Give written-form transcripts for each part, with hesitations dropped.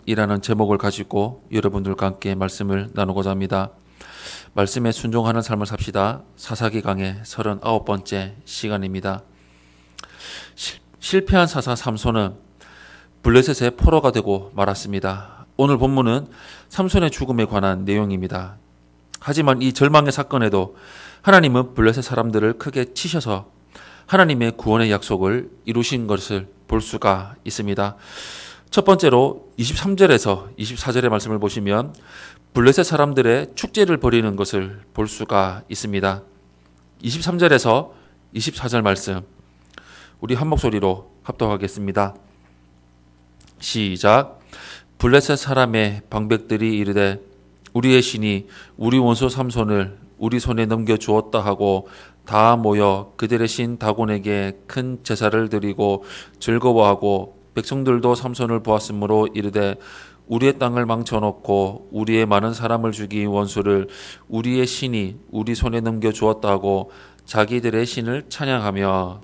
이라는 제목을 가지고 여러분들과 함께 말씀을 나누고자 합니다. 말씀에 순종하는 삶을 삽시다. 사사기 강의 39번째 시간입니다. 실패한 사사 삼손은 블레셋의 포로가 되고 말았습니다. 오늘 본문은 삼손의 죽음에 관한 내용입니다. 하지만 이 절망의 사건에도 하나님은 블레셋 사람들을 크게 치셔서 하나님의 구원의 약속을 이루신 것을 볼 수가 있습니다. 첫 번째로 23절에서 24절의 말씀을 보시면 블레셋 사람들의 축제를 벌이는 것을 볼 수가 있습니다. 23절에서 24절 말씀 우리 한 목소리로 합독하겠습니다. 시작. 블레셋 사람의 방백들이 이르되 우리의 신이 우리 원수 삼손을 우리 손에 넘겨주었다 하고 다 모여 그들의 신 다곤에게 큰 제사를 드리고 즐거워하고 백성들도 삼손을 보았으므로 이르되 우리의 땅을 망쳐놓고 우리의 많은 사람을 죽인 원수를 우리의 신이 우리 손에 넘겨주었다 하고 자기들의 신을 찬양하며.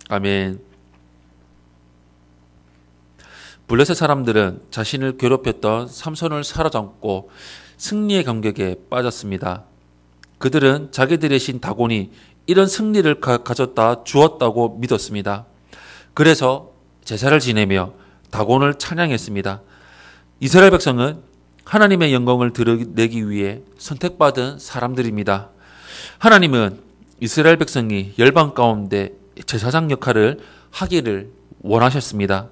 아멘. 블레셋 사람들은 자신을 괴롭혔던 삼손을 사로잡고 승리의 감격에 빠졌습니다. 그들은 자기들의 신 다곤이 이런 승리를 가졌다 주었다고 믿었습니다. 그래서 제사를 지내며 다곤을 찬양했습니다. 이스라엘 백성은 하나님의 영광을 드러내기 위해 선택받은 사람들입니다. 하나님은 이스라엘 백성이 열방 가운데 제사장 역할을 하기를 원하셨습니다.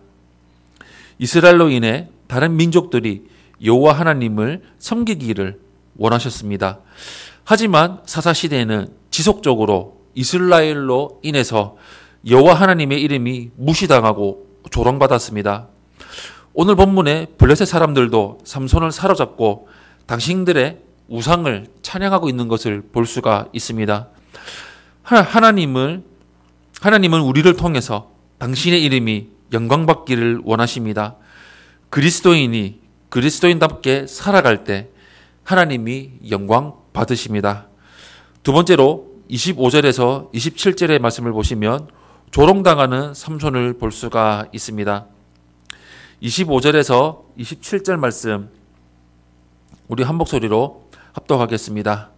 이스라엘로 인해 다른 민족들이 여호와 하나님을 섬기기를 원하셨습니다. 하지만 사사시대에는 지속적으로 이스라엘로 인해서 여호와 하나님의 이름이 무시당하고 조롱받았습니다. 오늘 본문의 블레셋 사람들도 삼손을 사로잡고 당신들의 우상을 찬양하고 있는 것을 볼 수가 있습니다. 하나님은 우리를 통해서 당신의 이름이 영광받기를 원하십니다. 그리스도인이 그리스도인답게 살아갈 때 하나님이 영광 받으십니다. 두 번째로 25절에서 27절의 말씀을 보시면 조롱당하는 삼손을 볼 수가 있습니다. 25절에서 27절 말씀 우리 한 목소리로 합독하겠습니다.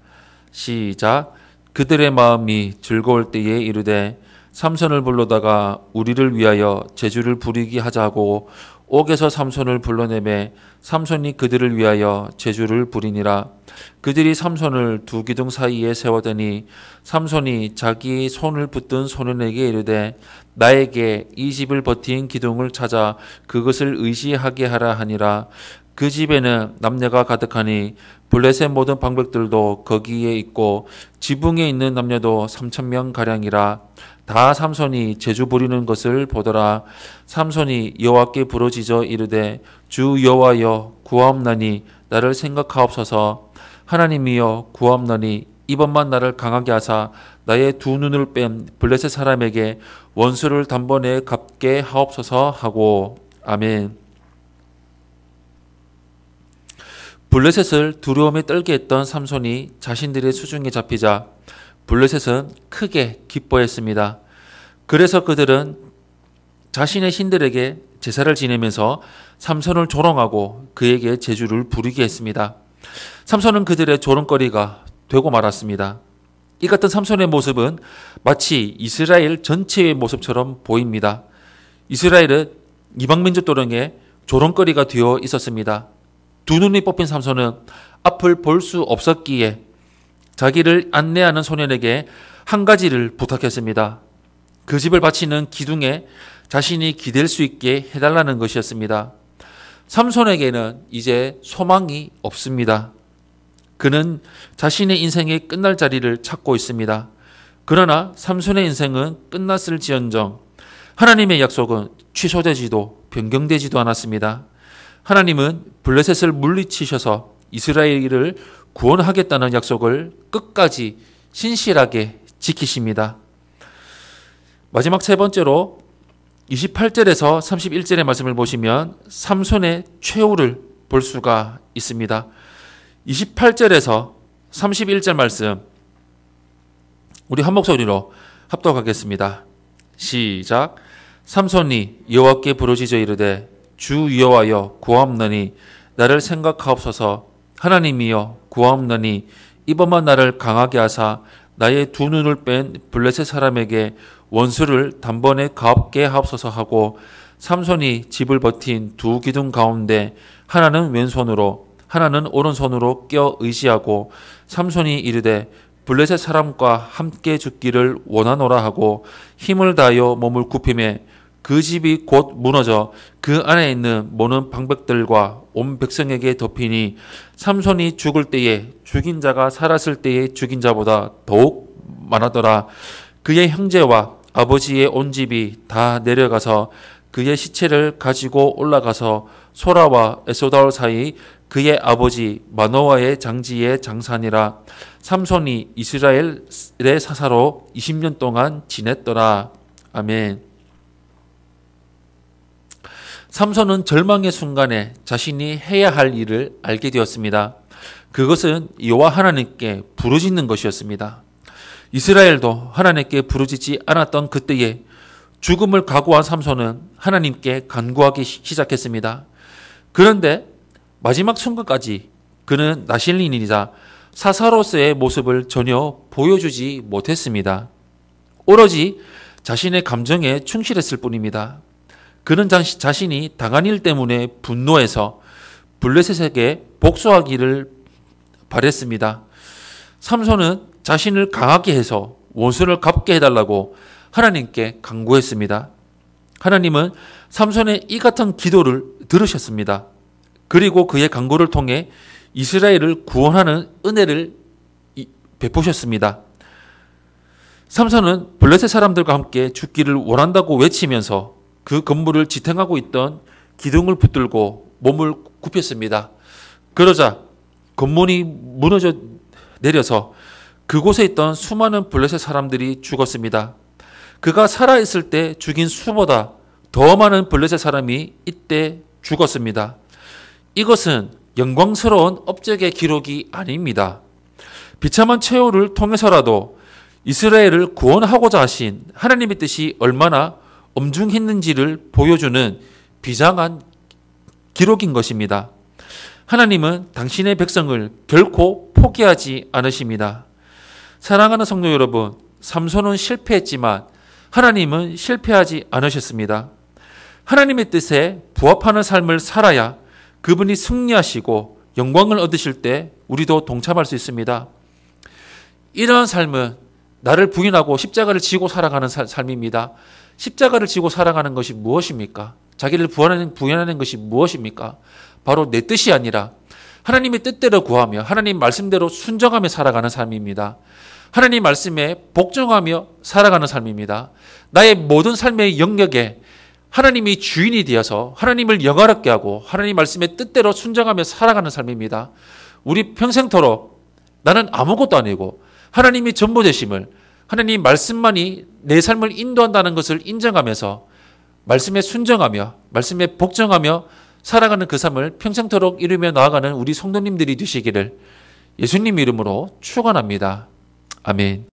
시작. 그들의 마음이 즐거울 때에 이르되 삼손을 불러다가 우리를 위하여 제주를 부리게 하자고 옥에서 삼손을 불러내매 삼손이 그들을 위하여 제주를 부리니라. 그들이 삼손을 두 기둥 사이에 세워더니 삼손이 자기 손을 붙든 소년에게 이르되 나에게 이 집을 버틴 기둥을 찾아 그것을 의지하게 하라 하니라. 그 집에는 남녀가 가득하니 블레셋 모든 방백들도 거기에 있고 지붕에 있는 남녀도 3,000명 가량이라. 다 삼손이 제주 부리는 것을 보더라. 삼손이 여호와께 부르짖어 이르되 주 여호와여 구하옵나니 나를 생각하옵소서. 하나님이여 구하옵나니 이번만 나를 강하게 하사 나의 두 눈을 뺀 블레셋 사람에게 원수를 단번에 갚게 하옵소서 하고. 아멘. 블레셋을 두려움에 떨게 했던 삼손이 자신들의 수중에 잡히자 블레셋은 크게 기뻐했습니다. 그래서 그들은 자신의 신들에게 제사를 지내면서 삼손을 조롱하고 그에게 제주를 부리게 했습니다. 삼손은 그들의 조롱거리가 되고 말았습니다. 이 같은 삼손의 모습은 마치 이스라엘 전체의 모습처럼 보입니다. 이스라엘은 이방민족들에게 조롱거리가 되어 있었습니다. 두 눈이 뽑힌 삼손은 앞을 볼 수 없었기에 자기를 안내하는 소년에게 한 가지를 부탁했습니다. 그 집을 바치는 기둥에 자신이 기댈 수 있게 해달라는 것이었습니다. 삼손에게는 이제 소망이 없습니다. 그는 자신의 인생이 끝날 자리를 찾고 있습니다. 그러나 삼손의 인생은 끝났을지언정 하나님의 약속은 취소되지도 변경되지도 않았습니다. 하나님은 블레셋을 물리치셔서 이스라엘을 구원하겠다는 약속을 끝까지 신실하게 지키십니다. 마지막 세 번째로 28절에서 31절의 말씀을 보시면 삼손의 최후를 볼 수가 있습니다. 28절에서 31절 말씀 우리 한 목소리로 합독하겠습니다. 시작. 삼손이 여호와께 부르짖어 이르되 주 여호와여 구하옵나니 나를 생각하옵소서. 하나님이여 구하옵나니 이번만 나를 강하게 하사 나의 두 눈을 뺀 블레셋 사람에게 원수를 단번에 갚게 하옵소서 하고 삼손이 집을 버틴 두 기둥 가운데 하나는 왼손으로 하나는 오른손으로 껴 의지하고 삼손이 이르되 블레셋 사람과 함께 죽기를 원하노라 하고 힘을 다하여 몸을 굽히매 그 집이 곧 무너져 그 안에 있는 모든 방백들과 온 백성에게 덮이니 삼손이 죽을 때에 죽인 자가 살았을 때에 죽인 자보다 더욱 많았더라. 그의 형제와 아버지의 온 집이 다 내려가서 그의 시체를 가지고 올라가서 소라와 에소다올 사이 그의 아버지 마노아의 장지의 장산이라. 삼손이 이스라엘의 사사로 20년 동안 지냈더라. 아멘. 삼손은 절망의 순간에 자신이 해야 할 일을 알게 되었습니다. 그것은 여호와 하나님께 부르짖는 것이었습니다. 이스라엘도 하나님께 부르짖지 않았던 그때에 죽음을 각오한 삼손은 하나님께 간구하기 시작했습니다. 그런데 마지막 순간까지 그는 나실린이자 사사로서의 모습을 전혀 보여주지 못했습니다. 오로지 자신의 감정에 충실했을 뿐입니다. 그는 자신이 당한 일 때문에 분노해서 블레셋에게 복수하기를 바랬습니다. 삼손은 자신을 강하게 해서 원수를 갚게 해달라고 하나님께 간구했습니다. 하나님은 삼손의 이 같은 기도를 들으셨습니다. 그리고 그의 간구를 통해 이스라엘을 구원하는 은혜를 베푸셨습니다. 삼손은 블레셋 사람들과 함께 죽기를 원한다고 외치면서 그 건물을 지탱하고 있던 기둥을 붙들고 몸을 굽혔습니다. 그러자 건물이 무너져 내려서 그곳에 있던 수많은 블레셋 사람들이 죽었습니다. 그가 살아있을 때 죽인 수보다 더 많은 블레셋 사람이 이때 죽었습니다. 이것은 영광스러운 업적의 기록이 아닙니다. 비참한 최후를 통해서라도 이스라엘을 구원하고자 하신 하나님의 뜻이 얼마나 엄중했는지를 보여주는 비장한 기록인 것입니다. 하나님은 당신의 백성을 결코 포기하지 않으십니다. 사랑하는 성도 여러분, 삼손은 실패했지만 하나님은 실패하지 않으셨습니다. 하나님의 뜻에 부합하는 삶을 살아야 그분이 승리하시고 영광을 얻으실 때 우리도 동참할 수 있습니다. 이러한 삶은 나를 부인하고 십자가를 지고 살아가는 삶입니다. 십자가를 지고 살아가는 것이 무엇입니까? 자기를 부인하는 것이 무엇입니까? 바로 내 뜻이 아니라 하나님의 뜻대로 구하며 하나님 말씀대로 순종하며 살아가는 삶입니다. 하나님 말씀에 복종하며 살아가는 삶입니다. 나의 모든 삶의 영역에 하나님이 주인이 되어서 하나님을 영화롭게 하고 하나님 말씀의 뜻대로 순종하며 살아가는 삶입니다. 우리 평생토록 나는 아무것도 아니고 하나님이 전부 되심을, 하나님 말씀만이 내 삶을 인도한다는 것을 인정하면서 말씀에 순종하며 말씀에 복종하며 살아가는 그 삶을 평생토록 이루며 나아가는 우리 성도님들이 되시기를 예수님 이름으로 축원합니다. 아멘.